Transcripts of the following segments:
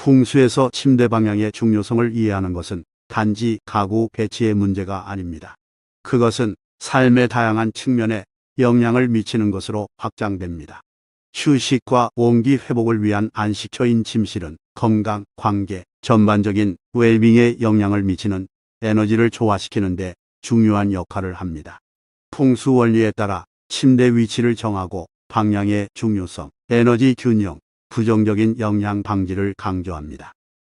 풍수에서 침대 방향의 중요성을 이해하는 것은 단지 가구 배치의 문제가 아닙니다. 그것은 삶의 다양한 측면에 영향을 미치는 것으로 확장됩니다. 휴식과 원기 회복을 위한 안식처인 침실은 건강, 관계, 전반적인 웰빙에 영향을 미치는 에너지를 조화시키는 데 중요한 역할을 합니다. 풍수 원리에 따라 침대 위치를 정하고 방향의 중요성, 에너지 균형, 부정적인 영향 방지를 강조합니다.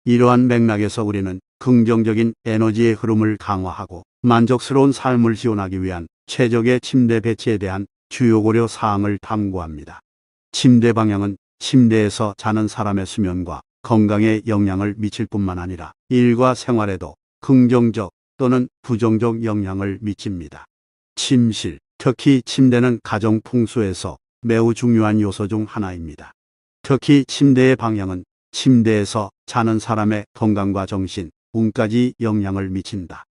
이러한 맥락에서 우리는 긍정적인 에너지의 흐름을 강화하고 만족스러운 삶을 지원하기 위한 최적의 침대 배치에 대한 주요 고려 사항을 탐구합니다. 침대 방향은 침대에서 자는 사람의 수면과 건강에 영향을 미칠 뿐만 아니라 일과 생활에도 긍정적 또는 부정적 영향을 미칩니다. 침실, 특히 침대는 가정 풍수에서 매우 중요한 요소 중 하나입니다. 특히 침대의 방향은 침대에서 자는 사람의 건강과 정신, 운까지 영향을 미친다.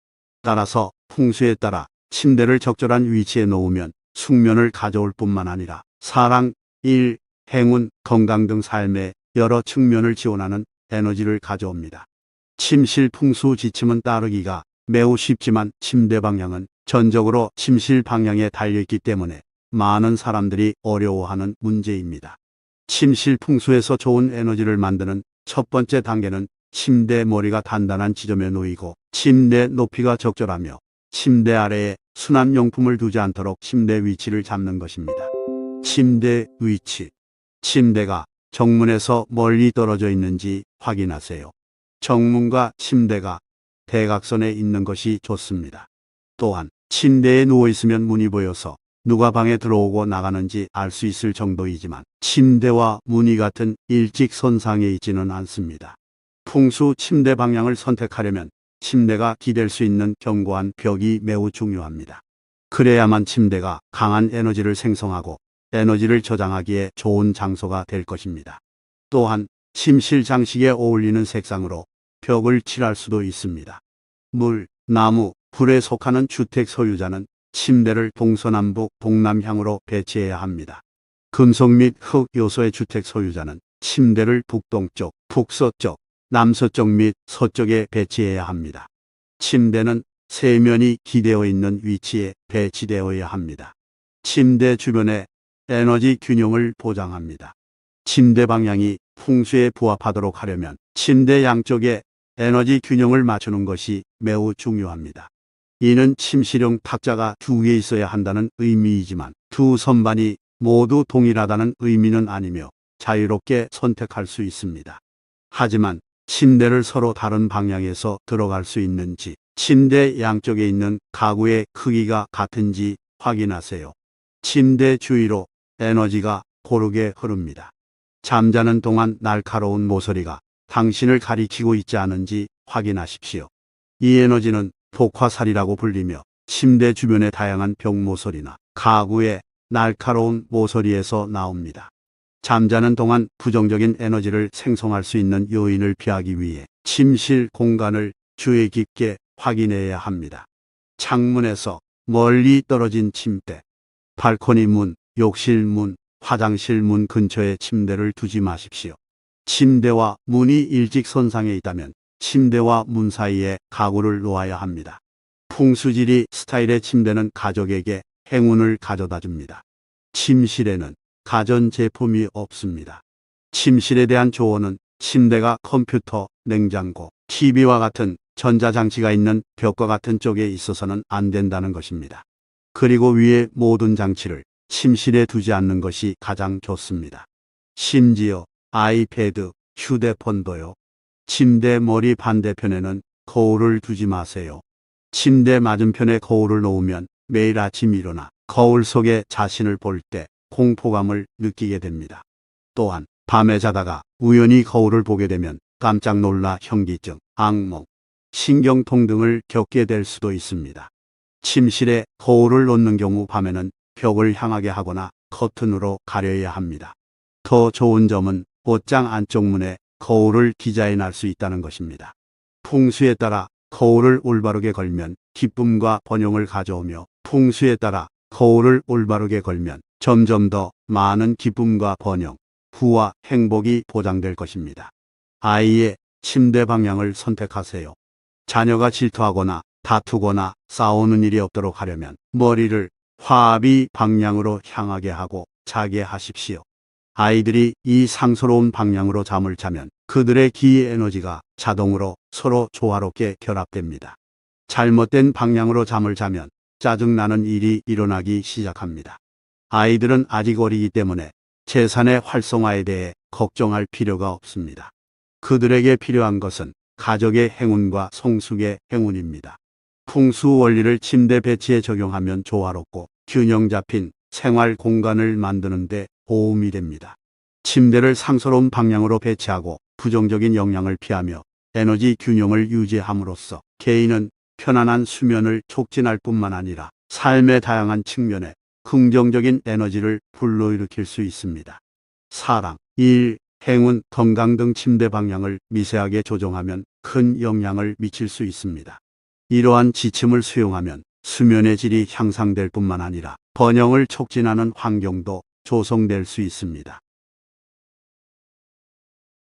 따라서 풍수에 따라 침대를 적절한 위치에 놓으면 숙면을 가져올 뿐만 아니라 사랑, 일, 행운, 건강 등 삶의 여러 측면을 지원하는 에너지를 가져옵니다. 침실 풍수 지침은 따르기가 매우 쉽지만 침대 방향은 전적으로 침실 방향에 달려있기 때문에 많은 사람들이 어려워하는 문제입니다. 침실 풍수에서 좋은 에너지를 만드는 첫 번째 단계는 침대 머리가 단단한 지점에 놓이고 침대 높이가 적절하며 침대 아래에 수납용품을 두지 않도록 침대 위치를 잡는 것입니다. 침대 위치. 침대가 정문에서 멀리 떨어져 있는지 확인하세요. 정문과 침대가 대각선에 있는 것이 좋습니다. 또한 침대에 누워있으면 문이 보여서 누가 방에 들어오고 나가는지 알 수 있을 정도이지만 침대와 문이 같은 일직선상에 있지는 않습니다. 풍수 침대 방향을 선택하려면 침대가 기댈 수 있는 견고한 벽이 매우 중요합니다. 그래야만 침대가 강한 에너지를 생성하고 에너지를 저장하기에 좋은 장소가 될 것입니다. 또한 침실 장식에 어울리는 색상으로 벽을 칠할 수도 있습니다. 물, 나무, 불에 속하는 주택 소유자는 침대를 동서남북 동남향으로 배치해야 합니다. 금속 및 흙 요소의 주택 소유자는 침대를 북동쪽, 북서쪽, 남서쪽 및 서쪽에 배치해야 합니다. 침대는 세면이 기대어 있는 위치에 배치되어야 합니다. 침대 주변에 에너지 균형을 보장합니다. 침대 방향이 풍수에 부합하도록 하려면 침대 양쪽에 에너지 균형을 맞추는 것이 매우 중요합니다. 이는 침실용 탁자가 2개 있어야 한다는 의미이지만 두 선반이 모두 동일하다는 의미는 아니며 자유롭게 선택할 수 있습니다. 하지만 침대를 서로 다른 방향에서 들어갈 수 있는지, 침대 양쪽에 있는 가구의 크기가 같은지 확인하세요. 침대 주위로 에너지가 고르게 흐릅니다. 잠자는 동안 날카로운 모서리가 당신을 가리키고 있지 않은지 확인하십시오. 이 에너지는 복화살이라고 불리며 침대 주변의 다양한 벽 모서리나 가구의 날카로운 모서리에서 나옵니다. 잠자는 동안 부정적인 에너지를 생성할 수 있는 요인을 피하기 위해 침실 공간을 주의 깊게 확인해야 합니다. 창문에서 멀리 떨어진 침대, 발코니 문, 욕실 문, 화장실 문 근처에 침대를 두지 마십시오. 침대와 문이 일직선상에 있다면 침대와 문 사이에 가구를 놓아야 합니다. 풍수지리 스타일의 침대는 가족에게 행운을 가져다 줍니다. 침실에는 가전제품이 없습니다. 침실에 대한 조언은 침대가 컴퓨터, 냉장고, TV와 같은 전자장치가 있는 벽과 같은 쪽에 있어서는 안 된다는 것입니다. 그리고 위에 모든 장치를 침실에 두지 않는 것이 가장 좋습니다. 심지어 아이패드, 휴대폰도요. 침대 머리 반대편에는 거울을 두지 마세요. 침대 맞은편에 거울을 놓으면 매일 아침 일어나 거울 속에 자신을 볼 때 공포감을 느끼게 됩니다. 또한 밤에 자다가 우연히 거울을 보게 되면 깜짝 놀라 현기증, 악몽, 신경통 등을 겪게 될 수도 있습니다. 침실에 거울을 놓는 경우 밤에는 벽을 향하게 하거나 커튼으로 가려야 합니다. 더 좋은 점은 옷장 안쪽 문에 거울을 디자인할 수 있다는 것입니다. 풍수에 따라 거울을 올바르게 걸면 기쁨과 번영을 가져오며 풍수에 따라 거울을 올바르게 걸면 점점 더 많은 기쁨과 번영, 부와 행복이 보장될 것입니다. 아이의 침대 방향을 선택하세요. 자녀가 질투하거나 다투거나 싸우는 일이 없도록 하려면 머리를 화합의 방향으로 향하게 하고 자게 하십시오. 아이들이 이 상스러운 방향으로 잠을 자면 그들의 기 에너지가 자동으로 서로 조화롭게 결합됩니다. 잘못된 방향으로 잠을 자면 짜증나는 일이 일어나기 시작합니다. 아이들은 아직 어리기 때문에 재산의 활성화에 대해 걱정할 필요가 없습니다. 그들에게 필요한 것은 가족의 행운과 성숙의 행운입니다. 풍수 원리를 침대 배치에 적용하면 조화롭고 균형 잡힌 생활 공간을 만드는 데 도움이 됩니다. 침대를 상스러운 방향으로 배치하고 부정적인 영향을 피하며 에너지 균형을 유지함으로써 개인은 편안한 수면을 촉진할 뿐만 아니라 삶의 다양한 측면에 긍정적인 에너지를 불러일으킬 수 있습니다. 사랑, 일, 행운, 건강 등 침대 방향을 미세하게 조정하면 큰 영향을 미칠 수 있습니다. 이러한 지침을 수용하면 수면의 질이 향상될 뿐만 아니라 번영을 촉진하는 환경도 조성될 수 있습니다.